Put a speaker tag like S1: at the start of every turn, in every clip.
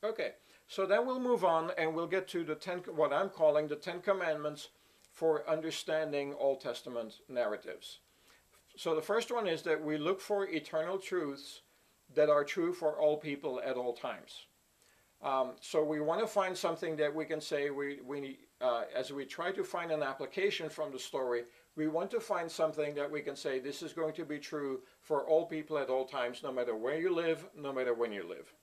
S1: Okay, so then we'll move on and we'll get to the what I'm calling the Ten Commandments for understanding Old Testament narratives. So the first one is that we look for eternal truths that are true for all people at all times. So we want to find something that we can say as we try to find an application from the story, we want to find something that we can say this is going to be true for all people at all times, no matter where you live, no matter when you live.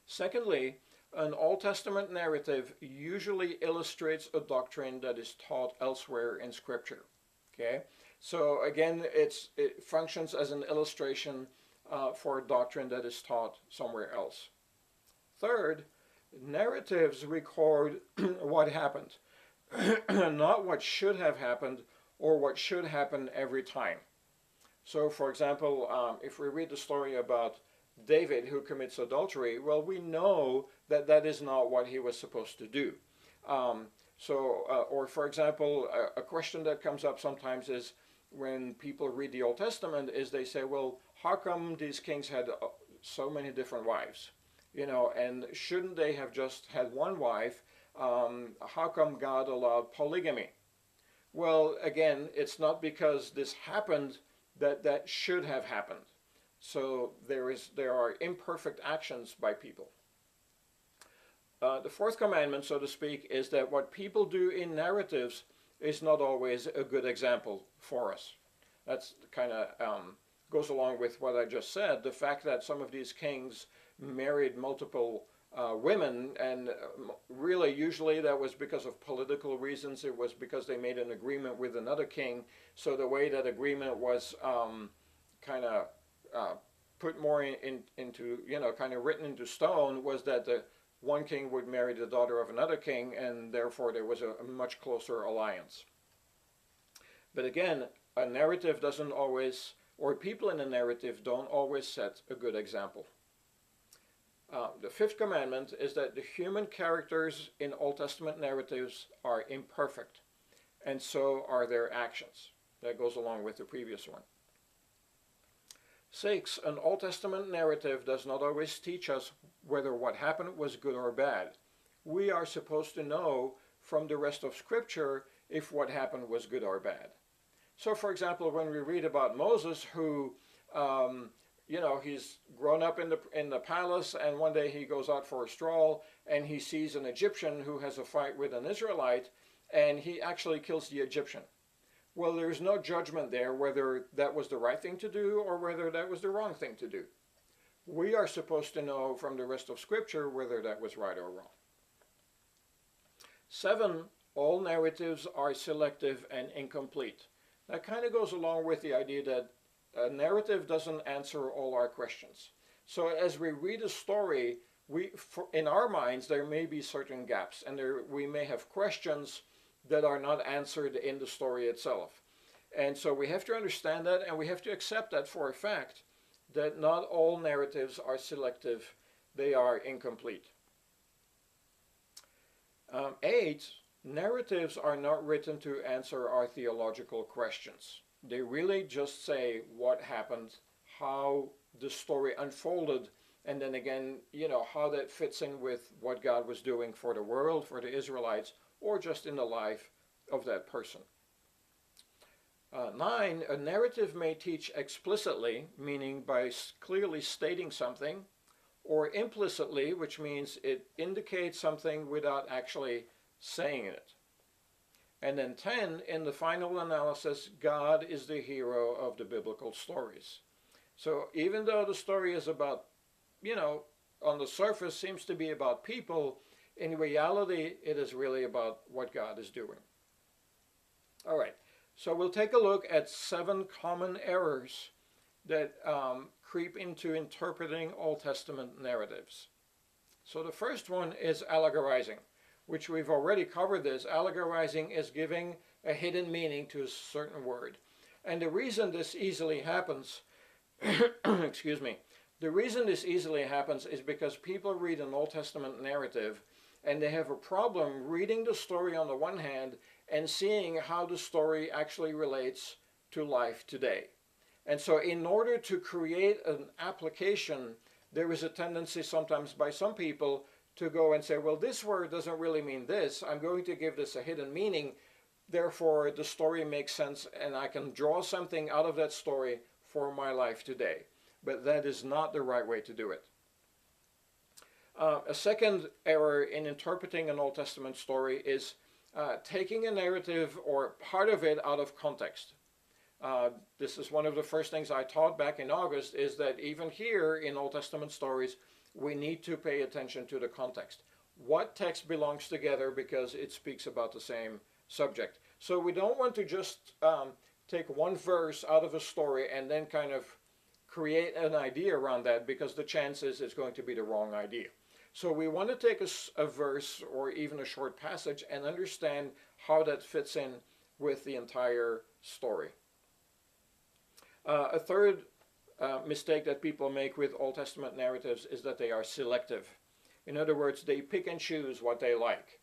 S1: Secondly, an Old Testament narrative usually illustrates a doctrine that is taught elsewhere in Scripture. Okay, so again, it functions as an illustration for a doctrine that is taught somewhere else. Third, narratives record what happened, not what should have happened or what should happen every time. So, for example, if we read the story about David who commits adultery, well, we know that that is not what he was supposed to do. Um, or for example, a question that comes up sometimes is when people read the Old Testament is they say, well, how come these kings had so many different wives? You know, and shouldn't they have just had one wife? How come God allowed polygamy? Well, again, it's not because this happened that that should have happened. So there are imperfect actions by people. The fourth commandment, so to speak, is that what people do in narratives is not always a good example for us. That's kind of goes along with what I just said. The fact that some of these kings married multiple women, and really usually that was because of political reasons. It was because they made an agreement with another king. So the way that agreement was kind of put more into, kind of written into stone was that the one king would marry the daughter of another king, and therefore there was a much closer alliance. But again, a narrative doesn't always, or people in a narrative don't always set a good example. The fifth commandment is that the human characters in Old Testament narratives are imperfect, and so are their actions. That goes along with the previous one. 6. An Old Testament narrative does not always teach us whether what happened was good or bad. We are supposed to know from the rest of Scripture if what happened was good or bad. So, for example, when we read about Moses, who, he's grown up in the palace, and one day he goes out for a stroll, and he sees an Egyptian who has a fight with an Israelite, and he actually kills the Egyptian. Well, there's no judgment there whether that was the right thing to do or whether that was the wrong thing to do. We are supposed to know from the rest of Scripture whether that was right or wrong. 7. All narratives are selective and incomplete. That kind of goes along with the idea that a narrative doesn't answer all our questions. So as we read a story, in our minds there may be certain gaps, and we may have questions that are not answered in the story itself. And so we have to understand that, and we have to accept that for a fact, that not all narratives are selective, they are incomplete. 8, narratives are not written to answer our theological questions. They really just say what happened, how the story unfolded, and then again, how that fits in with what God was doing for the world, for the Israelites, or just in the life of that person. 9, a narrative may teach explicitly, meaning by clearly stating something, or implicitly, which means it indicates something without actually saying it. And then 10, in the final analysis, God is the hero of the biblical stories. So even though the story is about, on the surface seems to be about people, in reality, it is really about what God is doing. All right, so we'll take a look at 7 common errors that creep into interpreting Old Testament narratives. So the first one is allegorizing, which we've already covered this. Allegorizing is giving a hidden meaning to a certain word. And the reason this easily happens, excuse me, the reason this easily happens is because people read an Old Testament narrative and they have a problem reading the story on the one hand and seeing how the story actually relates to life today. And so in order to create an application there is a tendency sometimes by some people to go and say, well, this word doesn't really mean this. I'm going to give this a hidden meaning. Therefore, the story makes sense and I can draw something out of that story for my life today. But that is not the right way to do it. A second error in interpreting an Old Testament story is taking a narrative or part of it out of context. This is one of the first things I taught back in August, is that even here in Old Testament stories, we need to pay attention to the context. What text belongs together because it speaks about the same subject. So we don't want to just take one verse out of a story and then kind of create an idea around that, because the chances it's going to be the wrong idea. So we want to take a verse or even a short passage and understand how that fits in with the entire story. A third mistake that people make with Old Testament narratives is that they are selective. In other words, they pick and choose what they like.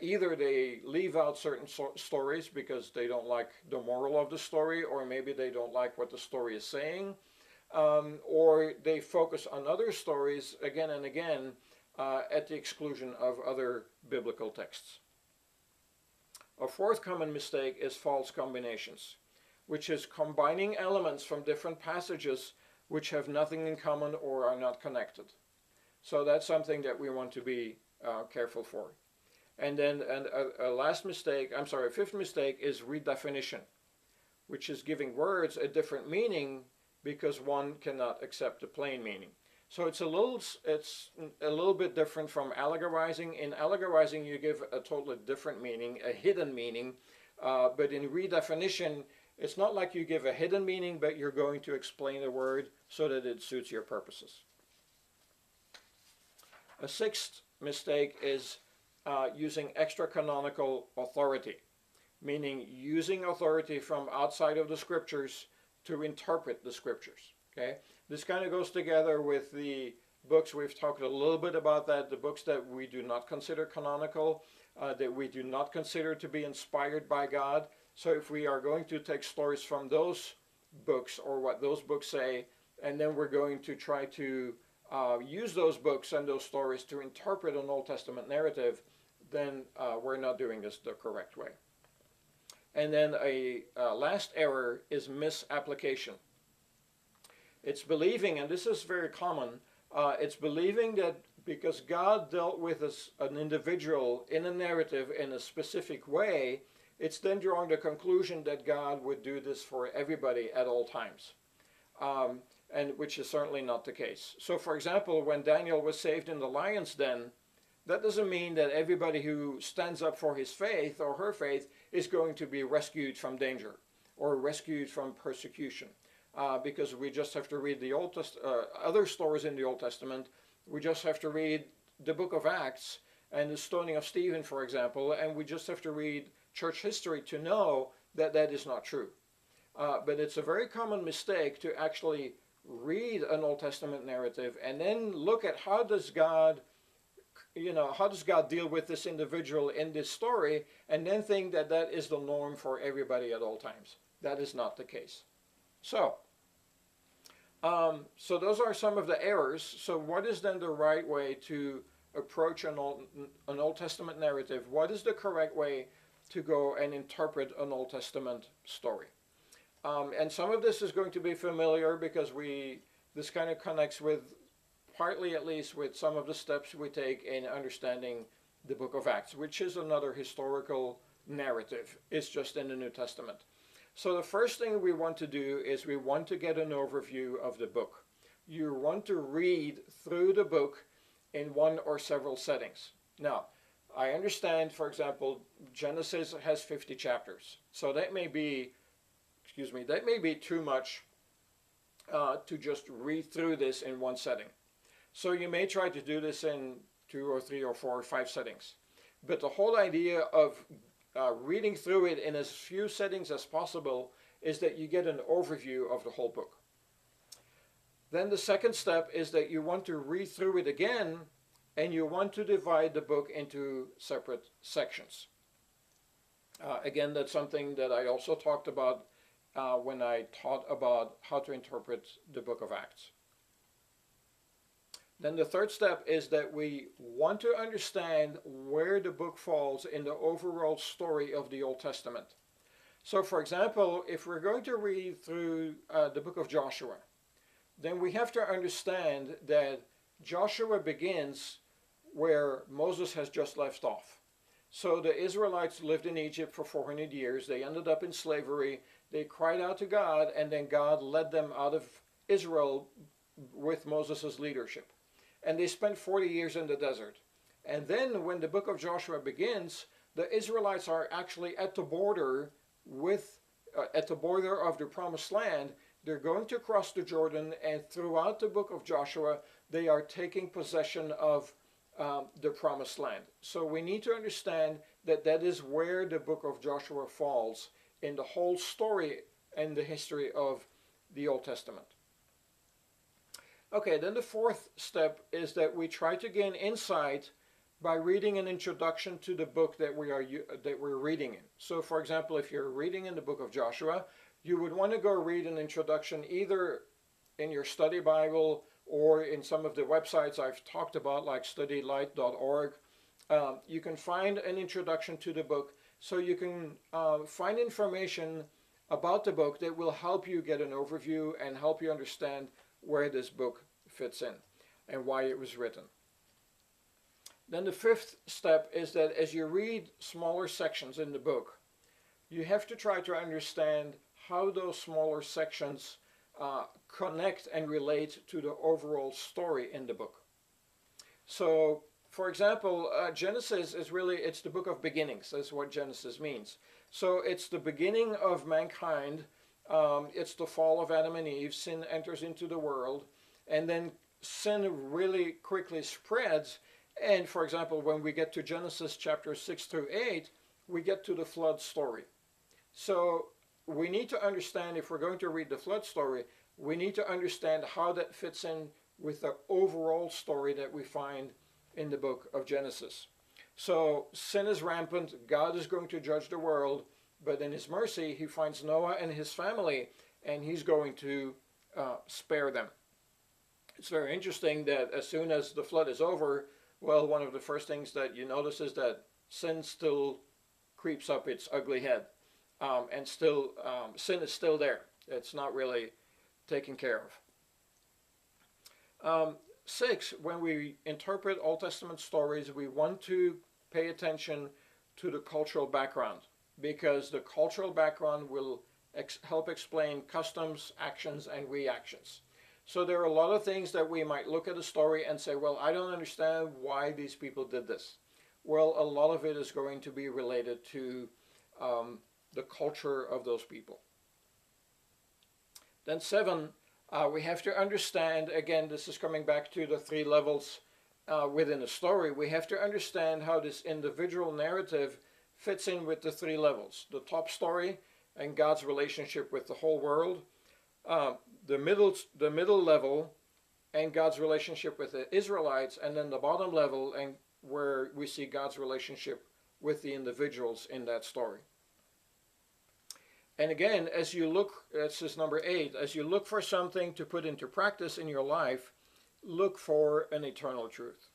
S1: Either they leave out certain stories because they don't like the moral of the story, or maybe they don't like what the story is saying, or they focus on other stories again and again at the exclusion of other biblical texts. A fourth common mistake is false combinations, which is combining elements from different passages which have nothing in common or are not connected. So that's something that we want to be careful for. And then a fifth mistake is redefinition, which is giving words a different meaning because one cannot accept the plain meaning. So it's a little bit different from allegorizing. In allegorizing, you give a totally different meaning, a hidden meaning. But in redefinition, it's not like you give a hidden meaning, but you're going to explain a word so that it suits your purposes. A sixth mistake is using extra-canonical authority, meaning using authority from outside of the scriptures to interpret the scriptures. Okay? This kind of goes together with the books, we've talked a little bit about that, the books that we do not consider canonical, that we do not consider to be inspired by God. So if we are going to take stories from those books or what those books say, and then we're going to try to use those books and those stories to interpret an Old Testament narrative, then we're not doing this the correct way. And then a last error is misapplication. It's believing, and this is very common, it's believing that because God dealt with an individual in a narrative in a specific way, it's then drawing the conclusion that God would do this for everybody at all times, and which is certainly not the case. So for example, when Daniel was saved in the lion's den, that doesn't mean that everybody who stands up for his faith or her faith is going to be rescued from danger or rescued from persecution. Because we just have to read the other stories in the Old Testament. We just have to read the book of Acts and the stoning of Stephen, for example, and we just have to read church history to know that that is not true. But it's a very common mistake to actually read an Old Testament narrative and then look at how does God deal with this individual in this story, and then think that that is the norm for everybody at all times. That is not the case. So those are some of the errors. So what is then the right way to approach an Old Testament narrative? What is the correct way to go and interpret an Old Testament story? And some of this is going to be familiar because this kind of connects with, partly at least, with some of the steps we take in understanding the book of Acts, which is another historical narrative. It's just in the New Testament. So the first thing we want to do is we want to get an overview of the book. You want to read through the book in one or several settings. Now, I understand, for example, Genesis has 50 chapters. So that may be too much to just read through this in one setting. So you may try to do this in 2 or 3 or 4 or 5 settings. But the whole idea of reading through it in as few settings as possible is that you get an overview of the whole book. Then the second step is that you want to read through it again, and you want to divide the book into separate sections. Again, that's something that I also talked about when I taught about how to interpret the book of Acts. Then the third step is that we want to understand where the book falls in the overall story of the Old Testament. So, for example, if we're going to read through the book of Joshua, then we have to understand that Joshua begins where Moses has just left off. So the Israelites lived in Egypt for 400 years. They ended up in slavery. They cried out to God, and then God led them out of Israel with Moses' leadership. And they spent 40 years in the desert. And then when the book of Joshua begins, the Israelites are actually at the border at the border of the promised land. They're going to cross the Jordan, and throughout the book of Joshua, they are taking possession of the promised land. So we need to understand that that is where the book of Joshua falls in the whole story and the history of the Old Testament. Okay, then the fourth step is that we try to gain insight by reading an introduction to the book that we're reading in. So, for example, if you're reading in the book of Joshua, you would want to go read an introduction either in your study Bible or in some of the websites I've talked about, like studylight.org. You can find an introduction to the book, so you can find information about the book that will help you get an overview and help you understand where this book fits in and why it was written. Then the fifth step is that as you read smaller sections in the book, you have to try to understand how those smaller sections connect and relate to the overall story in the book. So, for example, Genesis is really, it's the book of beginnings. That's what Genesis means. So it's the beginning of mankind. It's the fall of Adam and Eve. Sin enters into the world, and then sin really quickly spreads. And for example, when we get to Genesis chapter 6 through 8, we get to the flood story. So we need to understand, if we're going to read the flood story, we need to understand how that fits in with the overall story that we find in the book of Genesis. So sin is rampant. God is going to judge the world, but in his mercy, he finds Noah and his family, and he's going to spare them. It's very interesting that as soon as the flood is over, well, one of the first things that you notice is that sin still creeps up its ugly head, and still sin is still there. It's not really taken care of. 6, when we interpret Old Testament stories, we want to pay attention to the cultural background, because the cultural background will help explain customs, actions, and reactions. So there are a lot of things that we might look at a story and say, well, I don't understand why these people did this. Well, a lot of it is going to be related to the culture of those people. Then 7, we have to understand, again, this is coming back to the 3 levels within a story. We have to understand how this individual narrative fits in with the 3 levels. The top story and God's relationship with the whole world. The middle level and God's relationship with the Israelites, and then the bottom level and where we see God's relationship with the individuals in that story. And again, as you look, this is number 8, as you look for something to put into practice in your life, look for an eternal truth.